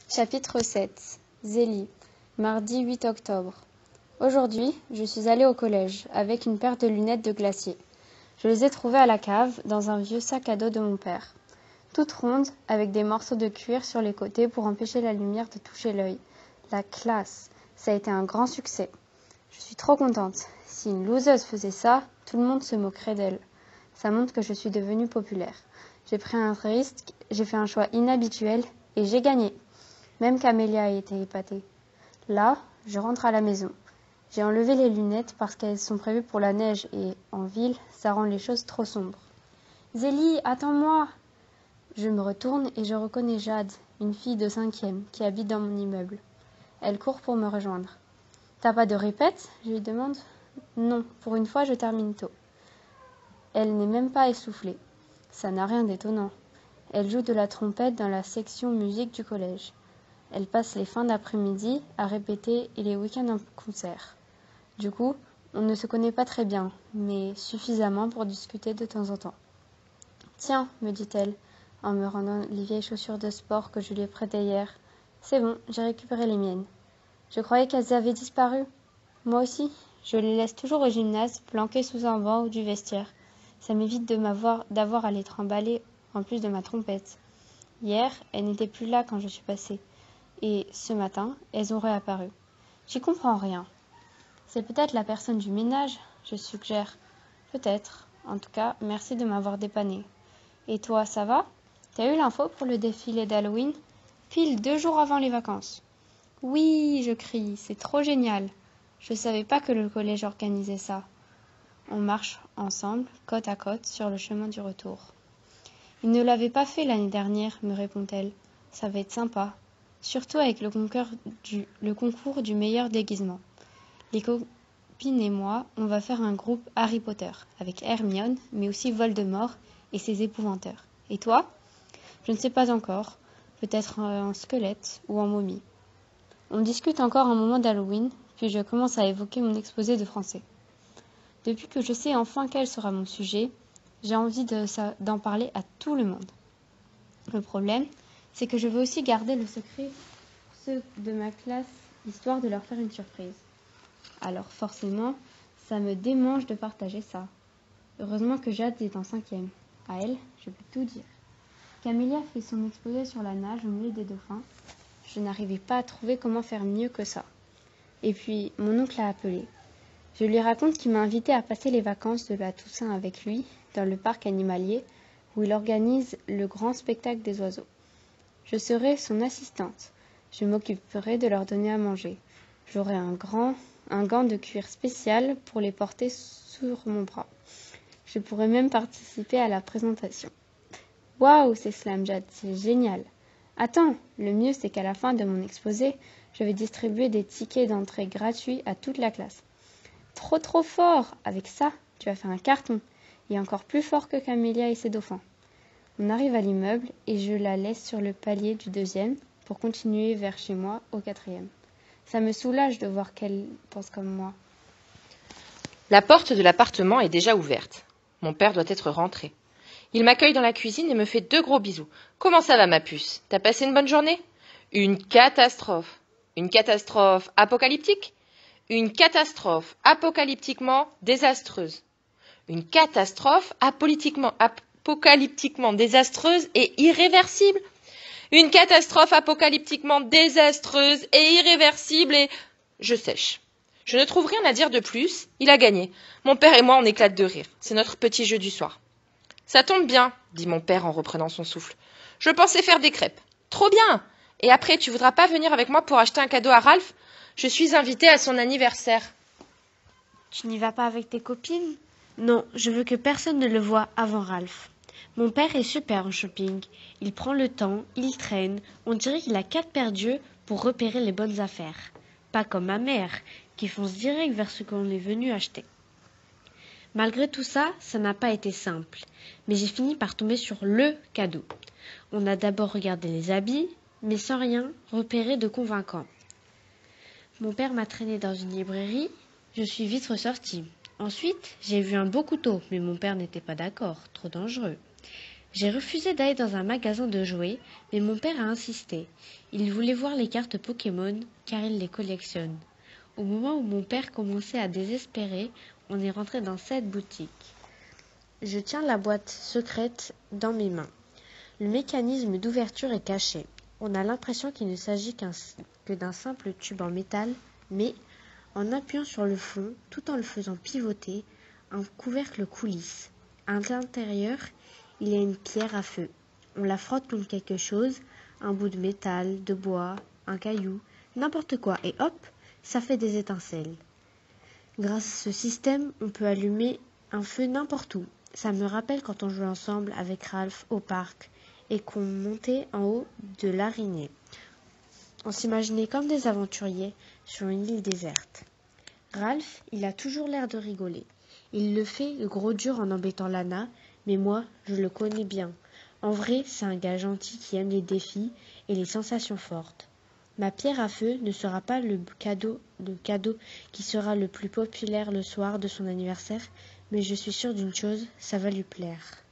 Chapitre 7. Zélie, mardi 8 octobre. Aujourd'hui, je suis allée au collège avec une paire de lunettes de glacier. Je les ai trouvées à la cave, dans un vieux sac à dos de mon père. Toutes rondes, avec des morceaux de cuir sur les côtés pour empêcher la lumière de toucher l'œil. La classe, ça a été un grand succès. Je suis trop contente. Si une loseuse faisait ça, tout le monde se moquerait d'elle. Ça montre que je suis devenue populaire. J'ai pris un risque, j'ai fait un choix inhabituel et j'ai gagné. Même Camélia a été épatée. Là, je rentre à la maison. J'ai enlevé les lunettes parce qu'elles sont prévues pour la neige et, en ville, ça rend les choses trop sombres. « Zélie, attends-moi !» Je me retourne et je reconnais Jade, une fille de 5e, qui habite dans mon immeuble. Elle court pour me rejoindre. « T'as pas de répète ?» je lui demande. « Non, pour une fois, je termine tôt. » Elle n'est même pas essoufflée. Ça n'a rien d'étonnant. Elle joue de la trompette dans la section musique du collège. Elle passe les fins d'après-midi à répéter et les week-ends en concert. Du coup, on ne se connaît pas très bien, mais suffisamment pour discuter de temps en temps. « Tiens, me dit-elle, en me rendant les vieilles chaussures de sport que je lui ai prêtées hier. C'est bon, j'ai récupéré les miennes. Je croyais qu'elles avaient disparu. Moi aussi, je les laisse toujours au gymnase, planquées sous un banc ou du vestiaire. Ça m'évite d'avoir à les trimballer en plus de ma trompette. Hier, elles n'étaient plus là quand je suis passée. Et ce matin, elles ont réapparu. J'y comprends rien. C'est peut-être la personne du ménage, je suggère. Peut-être. En tout cas, merci de m'avoir dépanné. Et toi, ça va? T'as eu l'info pour le défilé d'Halloween? Pile 2 jours avant les vacances. Oui, je crie, c'est trop génial. Je savais pas que le collège organisait ça. On marche ensemble, côte à côte, sur le chemin du retour. Il ne l'avait pas fait l'année dernière, me répond-elle. Ça va être sympa. Surtout avec le concours du meilleur déguisement. Les copines et moi, on va faire un groupe Harry Potter, avec Hermione, mais aussi Voldemort et ses épouvanteurs. Et toi? Je ne sais pas encore. Peut-être en squelette ou en momie. On discute encore un moment d'Halloween, puis je commence à évoquer mon exposé de français. Depuis que je sais enfin quel sera mon sujet, j'ai envie d'en parler à tout le monde. Le problème, c'est que je veux aussi garder le secret pour ceux de ma classe, histoire de leur faire une surprise. Alors forcément, ça me démange de partager ça. Heureusement que Jade est en 5e. À elle, je peux tout dire. Camélia fait son exposé sur la nage au milieu des dauphins. Je n'arrivais pas à trouver comment faire mieux que ça. Et puis, mon oncle a appelé. Je lui raconte qu'il m'a invité à passer les vacances de la Toussaint avec lui, dans le parc animalier, où il organise le grand spectacle des oiseaux. Je serai son assistante. Je m'occuperai de leur donner à manger. J'aurai un gant de cuir spécial pour les porter sur mon bras. Je pourrai même participer à la présentation. Waouh, s'exclame Jade, c'est génial. Attends, le mieux c'est qu'à la fin de mon exposé, je vais distribuer des tickets d'entrée gratuits à toute la classe. Trop fort! Avec ça, tu as fait un carton, et encore plus fort que Camélia et ses dauphins. On arrive à l'immeuble et je la laisse sur le palier du 2e pour continuer vers chez moi au 4e. Ça me soulage de voir qu'elle pense comme moi. La porte de l'appartement est déjà ouverte. Mon père doit être rentré. Il m'accueille dans la cuisine et me fait 2 gros bisous. « Comment ça va, ma puce? T'as passé une bonne journée ?»« Une catastrophe. Une catastrophe apocalyptique? Une catastrophe apocalyptiquement désastreuse. Une catastrophe apocalyptiquement désastreuse et irréversible. Une catastrophe apocalyptiquement désastreuse et irréversible et... » Je sèche. Je ne trouve rien à dire de plus. Il a gagné. Mon père et moi, on éclate de rire. C'est notre petit jeu du soir. Ça tombe bien, dit mon père en reprenant son souffle. Je pensais faire des crêpes. Trop bien! Et après, tu voudras pas venir avec moi pour acheter un cadeau à Ralph? Je suis invitée à son anniversaire. Tu n'y vas pas avec tes copines? Non, je veux que personne ne le voie avant Ralph. Mon père est super en shopping. Il prend le temps, il traîne. On dirait qu'il a 4 paires d'yeux pour repérer les bonnes affaires. Pas comme ma mère, qui fonce direct vers ce qu'on est venu acheter. Malgré tout ça, ça n'a pas été simple. Mais j'ai fini par tomber sur le cadeau. On a d'abord regardé les habits, mais sans rien repérer de convaincant. Mon père m'a traîné dans une librairie. Je suis vite ressortie. Ensuite, j'ai vu un beau couteau, mais mon père n'était pas d'accord, trop dangereux. J'ai refusé d'aller dans un magasin de jouets, mais mon père a insisté. Il voulait voir les cartes Pokémon, car il les collectionne. Au moment où mon père commençait à désespérer, on est rentré dans cette boutique. Je tiens la boîte secrète dans mes mains. Le mécanisme d'ouverture est caché. On a l'impression qu'il ne s'agit que d'un simple tube en métal, mais en appuyant sur le fond, tout en le faisant pivoter, un couvercle coulisse. À l'intérieur, il y a une pierre à feu. On la frotte contre quelque chose, un bout de métal, de bois, un caillou, n'importe quoi, et hop, ça fait des étincelles. Grâce à ce système, on peut allumer un feu n'importe où. Ça me rappelle quand on jouait ensemble avec Ralph au parc et qu'on montait en haut de l'araignée. On s'imaginait comme des aventuriers sur une île déserte. Ralph, il a toujours l'air de rigoler. Il le fait le gros dur en embêtant Lana, mais moi, je le connais bien. En vrai, c'est un gars gentil qui aime les défis et les sensations fortes. Ma pierre à feu ne sera pas le cadeau qui sera le plus populaire le soir de son anniversaire, mais je suis sûre d'une chose, ça va lui plaire.